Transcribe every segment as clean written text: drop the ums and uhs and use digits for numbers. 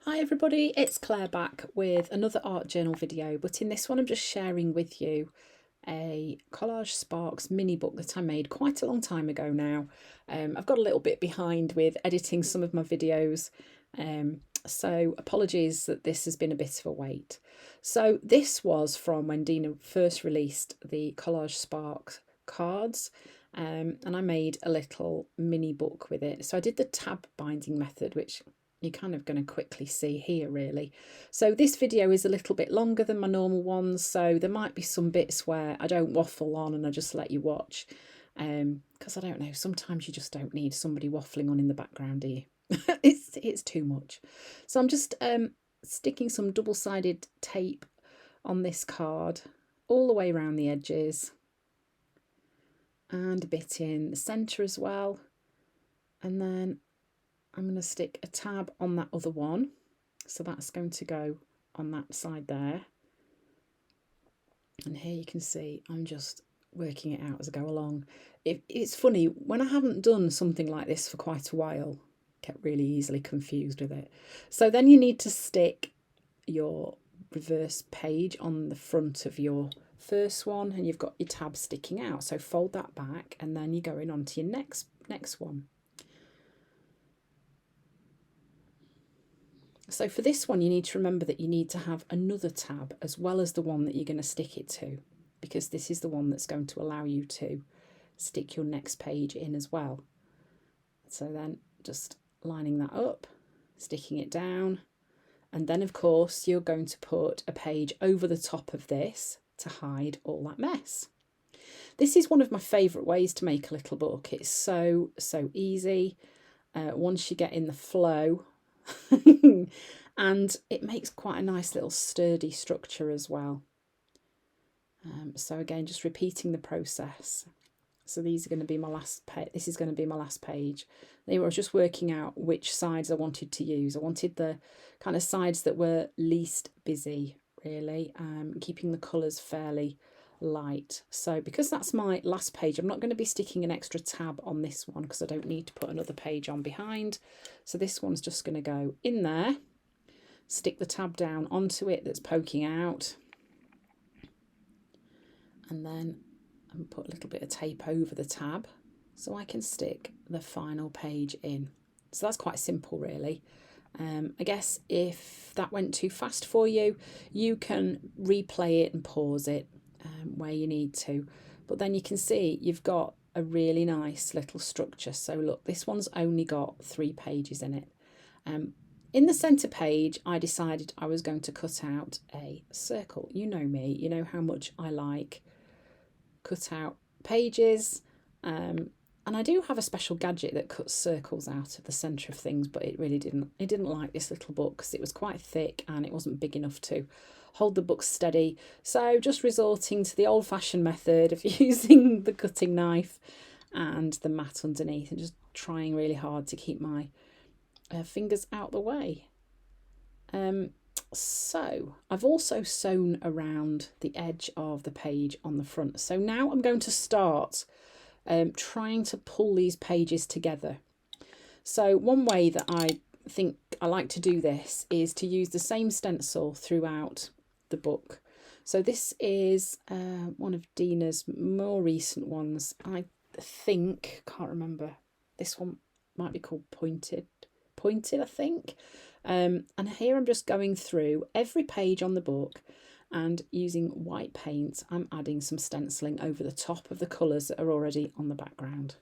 Hi everybody, it's Claire back with another art journal video, but in this one I'm just sharing with you a Collage Sparks mini book that I made quite a long time ago now. I've got a little bit behind with editing some of my videos, so apologies that this has been a bit of a wait. So this was from when Dina first released the Collage Sparks cards, and I made a little mini book with it. So I did the tab binding method, which you're kind of going to quickly see here really. So this video is a little bit longer than my normal ones, so there might be some bits where I don't waffle on and I just let you watch, because I don't know, sometimes you just don't need somebody waffling on in the background, do you? It's too much. So I'm just sticking some double-sided tape on this card all the way around the edges and a bit in the centre as well, and then I'm going to stick a tab on that other one, so that's going to go on that side there. And here you can see I'm just working it out as I go along. It's funny, when I haven't done something like this for quite a while, I get really easily confused with it. So then you need to stick your reverse page on the front of your first one, and you've got your tab sticking out. So fold that back, and then you're going on to your next one. So for this one, you need to remember that you need to have another tab as well as the one that you're going to stick it to, because this is the one that's going to allow you to stick your next page in as well. So then just lining that up, sticking it down, and then of course you're going to put a page over the top of this to hide all that mess. This is one of my favourite ways to make a little book. It's so easy once you get in the flow. And it makes quite a nice little sturdy structure as well. So again, just repeating the process. So these are going to be my last page. This is going to be my last page. I was just working out which sides I wanted to use. I wanted the kind of sides that were least busy, really, keeping the colours fairly light. So because that's my last page, I'm not going to be sticking an extra tab on this one because I don't need to put another page on behind. So this one's just going to go in there, stick the tab down onto it that's poking out, and then put a little bit of tape over the tab so I can stick the final page in. So that's quite simple really. I guess if that went too fast for you, you can replay it and pause it where you need to, but then you can see you've got a really nice little structure. So look, this one's only got 3 pages in it. In the centre page, I decided I was going to cut out a circle. You know me, you know how much I like cut out pages, and I do have a special gadget that cuts circles out of the centre of things, but it didn't like this little book because it was quite thick and it wasn't big enough to hold the book steady. So just resorting to the old-fashioned method of using the cutting knife and the mat underneath, and just trying really hard to keep my fingers out the way. So I've also sewn around the edge of the page on the front. So now I'm going to start trying to pull these pages together. So one way that I think I like to do this is to use the same stencil throughout the book. So this is one of Dina's more recent ones. I think, can't remember, this one might be called Pointed, I think. And here I'm just going through every page on the book, and using white paint I'm adding some stenciling over the top of the colours that are already on the background.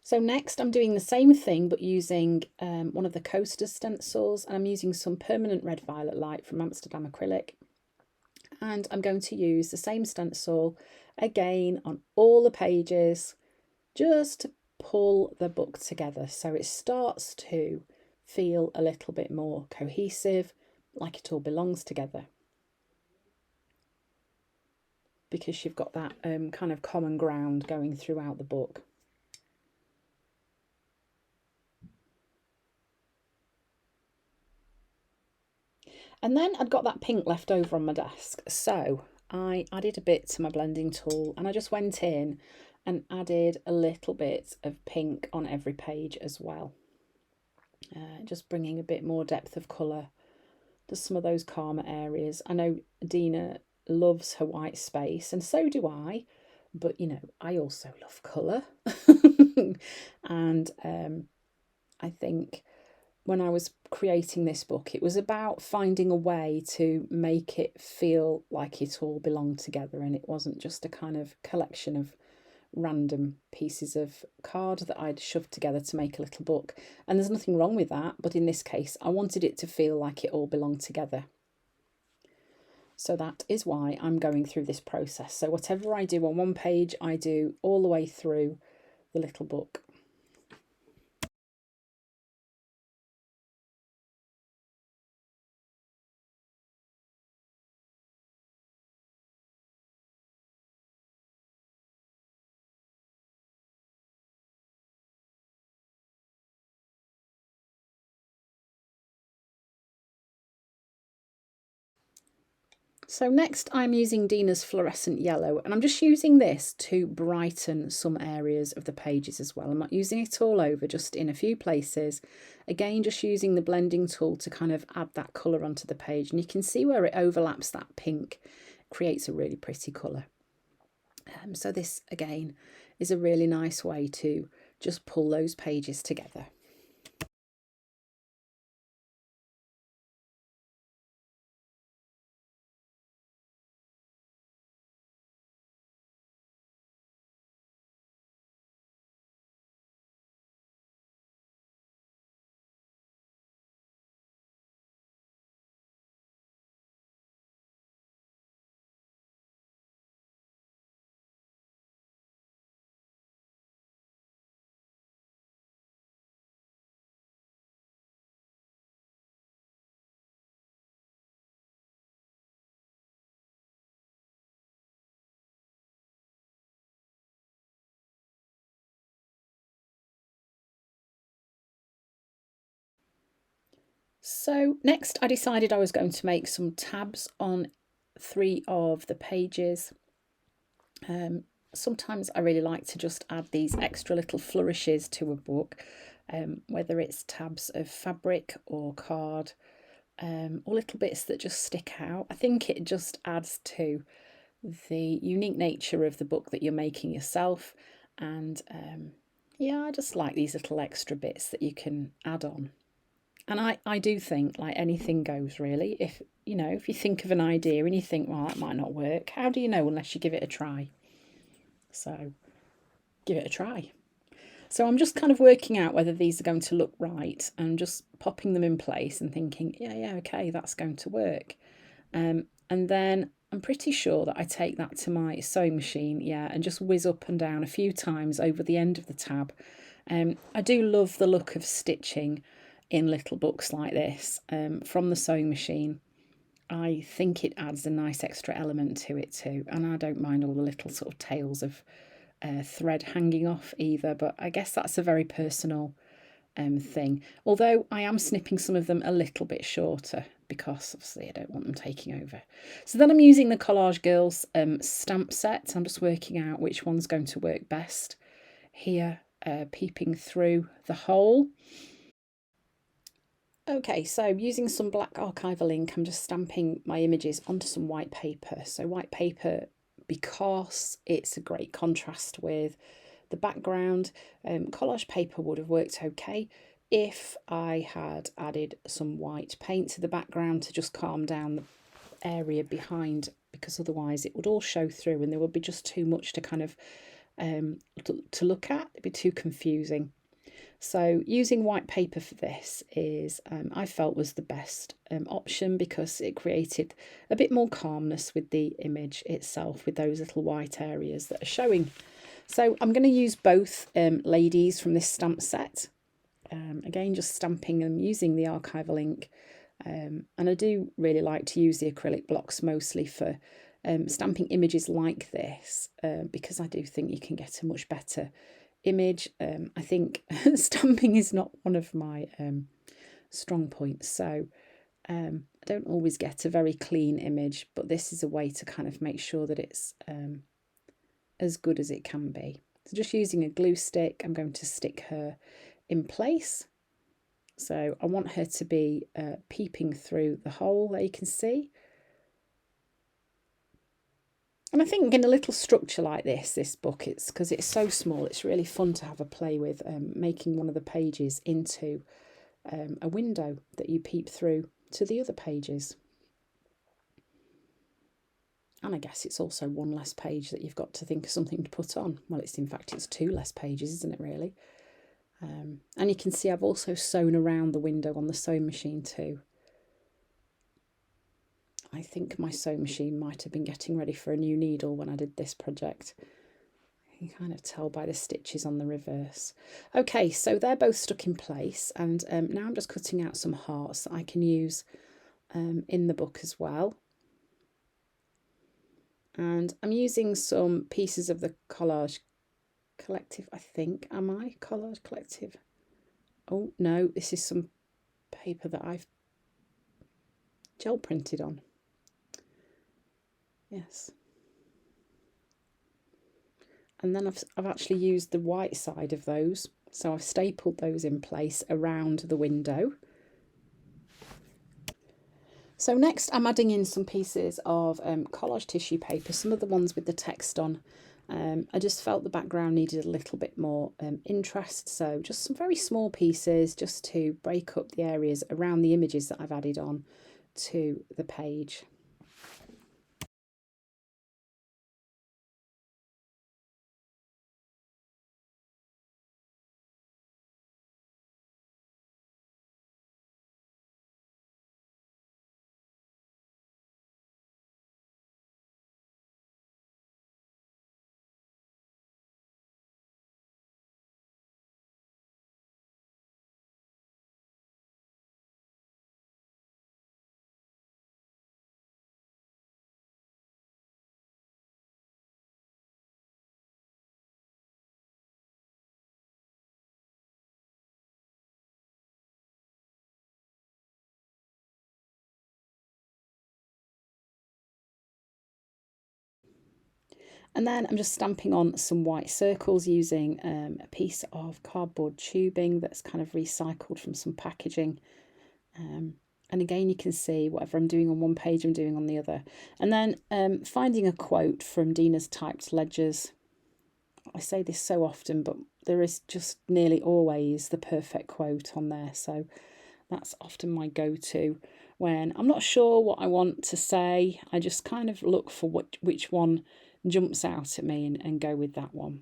So next I'm doing the same thing but using one of the coaster stencils, and I'm using some permanent red violet light from Amsterdam Acrylic, and I'm going to use the same stencil again on all the pages just to pull the book together so it starts to feel a little bit more cohesive, like it all belongs together, because you've got that kind of common ground going throughout the book. And then I'd got that pink left over on my desk, so I added a bit to my blending tool and I just went in and added a little bit of pink on every page as well, just bringing a bit more depth of colour to some of those calmer areas. I know Dina loves her white space, and so do I, but you know, I also love colour. And I think when I was creating this book, it was about finding a way to make it feel like it all belonged together, and it wasn't just a kind of collection of random pieces of card that I'd shoved together to make a little book. And there's nothing wrong with that, but in this case I wanted it to feel like it all belonged together. So that is why I'm going through this process. So whatever I do on one page, I do all the way through the little book. So next I'm using Dina's fluorescent yellow, and I'm just using this to brighten some areas of the pages as well. I'm not using it all over, just in a few places. Again, just using the blending tool to kind of add that colour onto the page, and you can see where it overlaps that pink, creates a really pretty colour. So this again is a really nice way to just pull those pages together. So next I decided I was going to make some tabs on 3 of the pages. Sometimes I really like to just add these extra little flourishes to a book, whether it's tabs of fabric or card, or little bits that just stick out. I think it just adds to the unique nature of the book that you're making yourself, and yeah, I just like these little extra bits that you can add on. And I do think, like, anything goes really. If you know, if you think of an idea and you think, well, that might not work, how do you know unless you give it a try? So give it a try. So I'm just kind of working out whether these are going to look right, and just popping them in place and thinking, yeah, okay, that's going to work. And then I'm pretty sure that I take that to my sewing machine, yeah, and just whiz up and down a few times over the end of the tab. I do love the look of stitching in little books like this from the sewing machine. I think it adds a nice extra element to it too, and I don't mind all the little sort of tails of thread hanging off either, but I guess that's a very personal thing. Although I am snipping some of them a little bit shorter because obviously I don't want them taking over. So then I'm using the Collage Girls stamp set. I'm just working out which one's going to work best here, peeping through the hole. Okay, so using some black archival ink, I'm just stamping my images onto some white paper. So white paper, because it's a great contrast with the background. Collage paper would have worked okay if I had added some white paint to the background to just calm down the area behind, because otherwise it would all show through and there would be just too much to kind of to look at. It'd be too confusing. So using white paper for this is, I felt, was the best option, because it created a bit more calmness with the image itself, with those little white areas that are showing. So I'm going to use both ladies from this stamp set. Again, just stamping them using the archival ink. And I do really like to use the acrylic blocks mostly for stamping images like this, because I do think you can get a much better image. I think stamping is not one of my strong points, so I don't always get a very clean image, but this is a way to kind of make sure that it's as good as it can be. So just using a glue stick, I'm going to stick her in place. So I want her to be peeping through the hole that you can see. And I think in a little structure like this book, it's because it's so small, it's really fun to have a play with, making one of the pages into a window that you peep through to the other pages. And I guess it's also one less page that you've got to think of something to put on. Well, in fact, it's two less pages, isn't it, really? And you can see I've also sewn around the window on the sewing machine too. I think my sewing machine might have been getting ready for a new needle when I did this project. You can kind of tell by the stitches on the reverse. Okay, so they're both stuck in place, and now I'm just cutting out some hearts that I can use in the book as well. And I'm using some pieces of the Collage Collective, I think. Am I? Collage Collective? Oh, no, this is some paper that I've gel printed on. Yes. And then I've actually used the white side of those. So I've stapled those in place around the window. So next I'm adding in some pieces of collage tissue paper, some of the ones with the text on. I just felt the background needed a little bit more interest, so just some very small pieces just to break up the areas around the images that I've added on to the page. And then I'm just stamping on some white circles using a piece of cardboard tubing that's kind of recycled from some packaging. And again, you can see whatever I'm doing on one page, I'm doing on the other. And then finding a quote from Dina's typed ledgers. I say this so often, but there is just nearly always the perfect quote on there. So that's often my go-to when I'm not sure what I want to say. I just kind of look for which one jumps out at me and go with that one.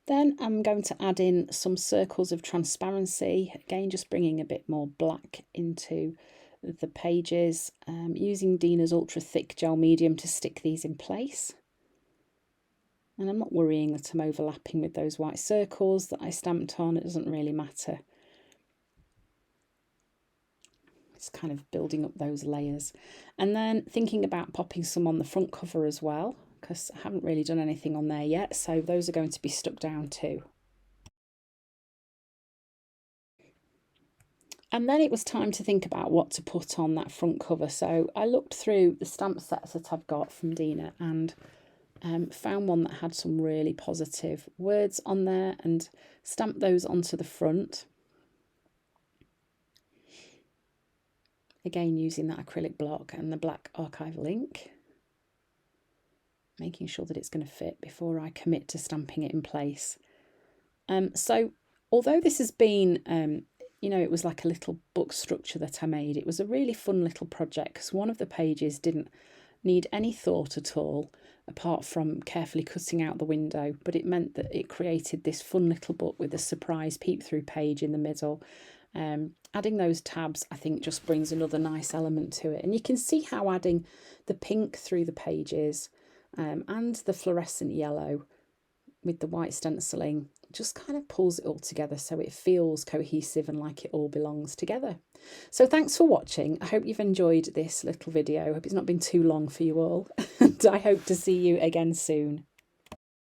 Then I'm going to add in some circles of transparency, again just bringing a bit more black into the pages, using Dina's ultra thick gel medium to stick these in place. And I'm not worrying that I'm overlapping with those white circles that I stamped on. It doesn't really matter. It's kind of building up those layers. And then thinking about popping some on the front cover as well, because I haven't really done anything on there yet. So those are going to be stuck down too. And then it was time to think about what to put on that front cover. So I looked through the stamp sets that I've got from Dina and found one that had some really positive words on there and stamped those onto the front. Again, using that acrylic block and the black archival ink, making sure that it's going to fit before I commit to stamping it in place. So although this has been, you know, it was like a little book structure that I made, it was a really fun little project because one of the pages didn't need any thought at all, apart from carefully cutting out the window, but it meant that it created this fun little book with a surprise peep through page in the middle. Adding those tabs, I think, just brings another nice element to it. And you can see how adding the pink through the pages and the fluorescent yellow with the white stenciling just kind of pulls it all together so it feels cohesive and like it all belongs together. So thanks for watching. I hope you've enjoyed this little video. I hope it's not been too long for you all. And I hope to see you again soon.